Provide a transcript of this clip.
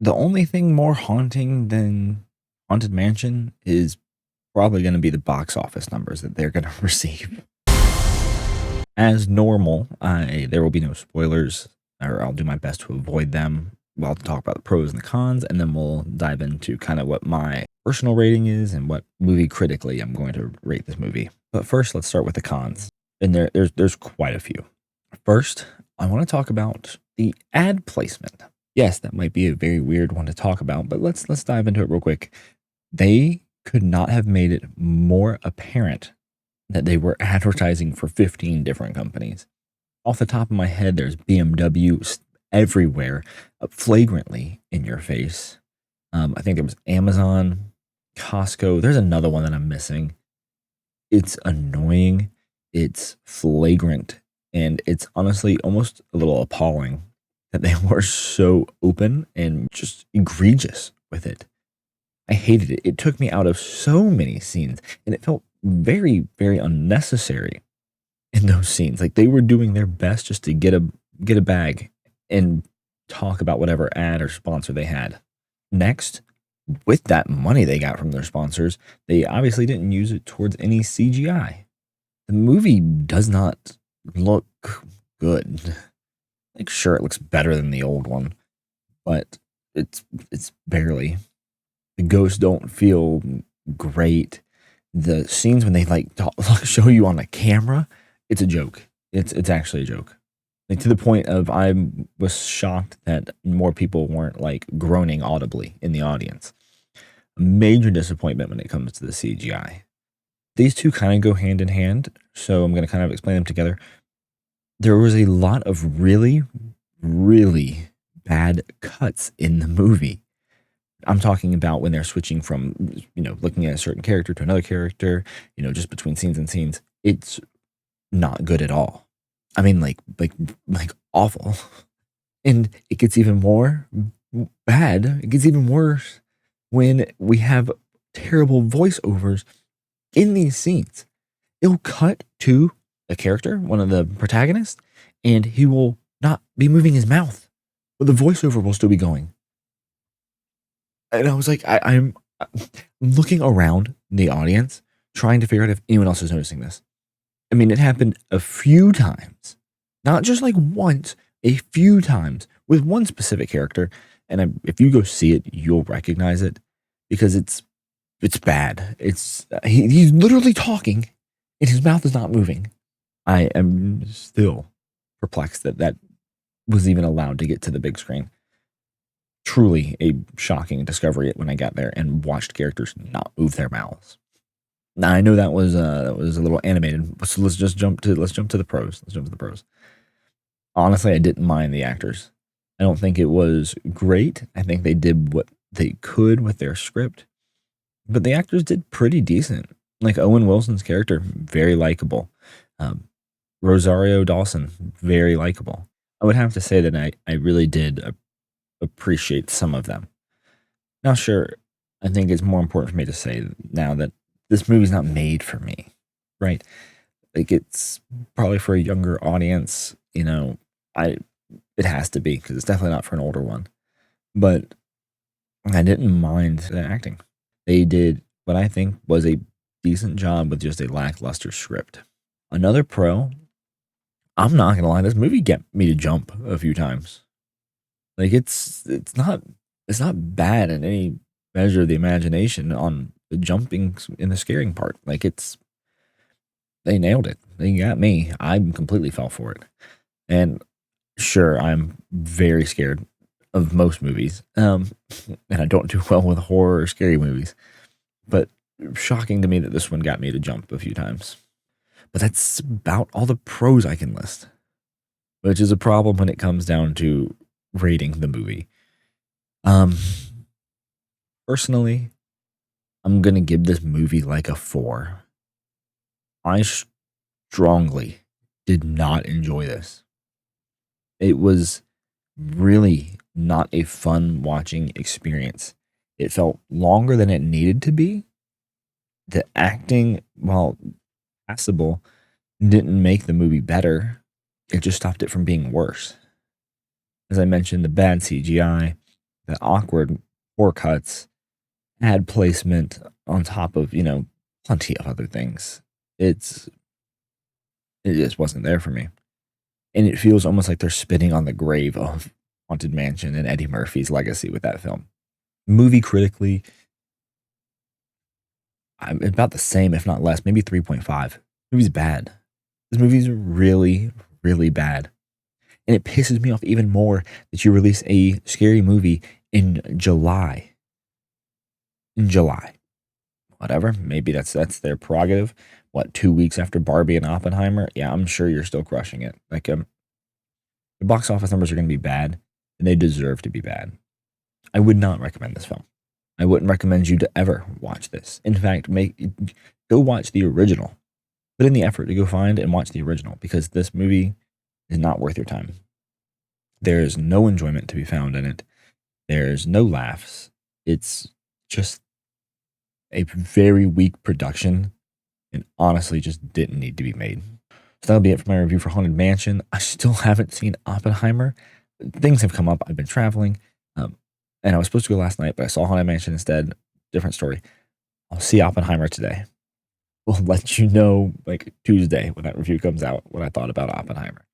The only thing more haunting than Haunted Mansion is probably going to be the box office numbers that they're going to receive. As normal, there will be no spoilers, or I'll do my best to avoid them. We'll talk about the pros and the cons, and then we'll dive into kind of what my personal rating is and what movie critically I'm going to rate this movie. But first, let's start with the cons, and there's quite a few. First, I want to talk about the ad placement. Yes, that might be a very weird one to talk about, but let's dive into it real quick. They could not have made it more apparent that they were advertising for 15 different companies. Off the top of my head, there's BMW everywhere, flagrantly in your face. I think there was Amazon, Costco. There's another one that I'm missing. It's annoying. It's flagrant. And it's honestly almost a little appalling that they were so open and just egregious with it. I hated it. It took me out of so many scenes, and it felt very, very unnecessary in those scenes. Like they were doing their best just to get a bag and talk about whatever ad or sponsor they had. Next, with that money they got from their sponsors, they obviously didn't use it towards any CGI. The movie does not look good. Like sure, it looks better than the old one, but it's barely. The ghosts don't feel great. The scenes when they show you on a camera, it's a joke. It's actually a joke. Like to the point of I was shocked that more people weren't like groaning audibly in the audience. A major disappointment when it comes to the CGI. These two kind of go hand in hand, so I'm going to kind of explain them together. There was a lot of really, really bad cuts in the movie. I'm talking about when they're switching from, looking at a certain character to another character, just between scenes and scenes. It's not good at all. I mean, like awful. And it gets even more bad. It gets even worse when we have terrible voiceovers in these scenes. It'll cut to a character, one of the protagonists, and he will not be moving his mouth, but the voiceover will still be going. And I was like, I'm looking around the audience, trying to figure out if anyone else is noticing this. I mean, it happened a few times, not just like once, a few times with one specific character. And if you go see it, you'll recognize it because it's bad. He's literally talking, and his mouth is not moving. I am still perplexed that was even allowed to get to the big screen. Truly a shocking discovery when I got there and watched characters not move their mouths. Now I know that was a little animated, so let's jump to the pros. Let's jump to the pros. Honestly, I didn't mind the actors. I don't think it was great. I think they did what they could with their script, but the actors did pretty decent. Like Owen Wilson's character, very likable. Rosario Dawson, very likable. I would have to say that I really did appreciate some of them. Now, sure, I think it's more important for me to say now that this movie's not made for me, right? Like it's probably for a younger audience, it has to be because it's definitely not for an older one. But I didn't mind the acting. They did what I think was a decent job with just a lackluster script. Another pro, I'm not gonna lie, this movie get me to jump a few times. Like it's not bad in any measure of the imagination on the jumping and the scaring part. Like they nailed it. They got me. I completely fell for it. And sure, I'm very scared of most movies. And I don't do well with horror or scary movies. But shocking to me that this one got me to jump a few times. But that's about all the pros I can list, which is a problem when it comes down to rating the movie. Personally, I'm gonna give this movie like a 4. I strongly did not enjoy this. It was really not a fun watching experience. It felt longer than it needed to be. The acting, while passable, didn't make the movie better. It just stopped it from being worse. As I mentioned, the bad CGI, the awkward poor cuts, ad placement on top of, plenty of other things. It's it just wasn't there for me. And it feels almost like they're spitting on the grave of Haunted Mansion and Eddie Murphy's legacy with that film. Movie critically, I'm about the same, if not less, maybe 3.5. Movie's bad. This movie's really, really bad. And it pisses me off even more that you release a scary movie in July. In July. Whatever. Maybe that's their prerogative. What, 2 weeks after Barbie and Oppenheimer? Yeah, I'm sure you're still crushing it. Like, the box office numbers are going to be bad, and they deserve to be bad. I would not recommend this film. I wouldn't recommend you to ever watch this. In fact, go watch the original. Put in the effort to go find and watch the original because this movie is not worth your time. There is no enjoyment to be found in it. There's no laughs. It's just a very weak production and honestly just didn't need to be made. So that'll be it for my review for Haunted Mansion. I still haven't seen Oppenheimer. Things have come up. I've been traveling, and I was supposed to go last night, but I saw Haunted Mansion instead. Different story. I'll see Oppenheimer today. We'll let you know like Tuesday when that review comes out what I thought about Oppenheimer.